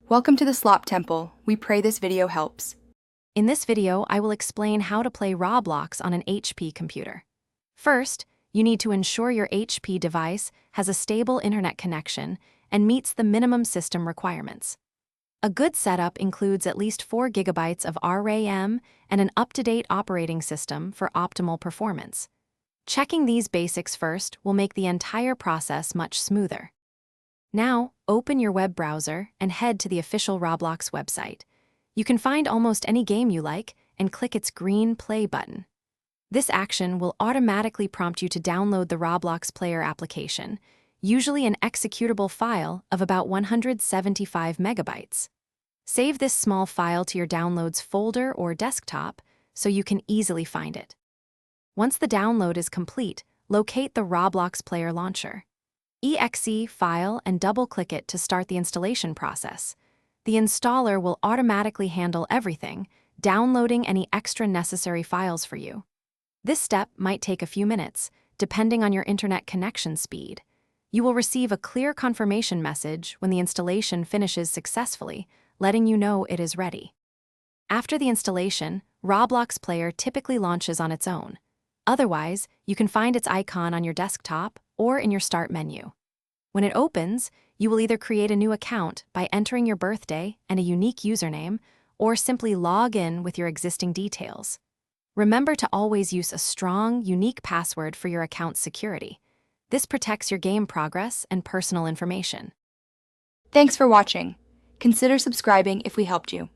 Welcome to the Slop Temple. We pray this video helps. In this video, I will explain how to play Roblox on an HP computer. First, you need to ensure your HP device has a stable internet connection and meets the minimum system requirements. A good setup includes at least 4 GB of RAM and an up-to-date operating system for optimal performance. Checking these basics first will make the entire process much smoother. Now, open your web browser and head to the official Roblox website. You can find almost any game you like and click its green play button. This action will automatically prompt you to download the Roblox player application, usually an executable file of about 175 megabytes. Save this small file to your downloads folder or desktop so you can easily find it. Once the download is complete, locate the Roblox player launcher. EXE file and double-click it to start the installation process. The installer will automatically handle everything, downloading any extra necessary files for you. This step might take a few minutes, depending on your internet connection speed. You will receive a clear confirmation message when the installation finishes successfully, letting you know it is ready. After the installation, Roblox Player typically launches on its own. Otherwise, you can find its icon on your desktop or in your Start menu. When it opens, you will either create a new account by entering your birthday and a unique username, or simply log in with your existing details. Remember to always use a strong, unique password for your account's security. This protects your game progress and personal information. Thanks for watching. Consider subscribing if we helped you.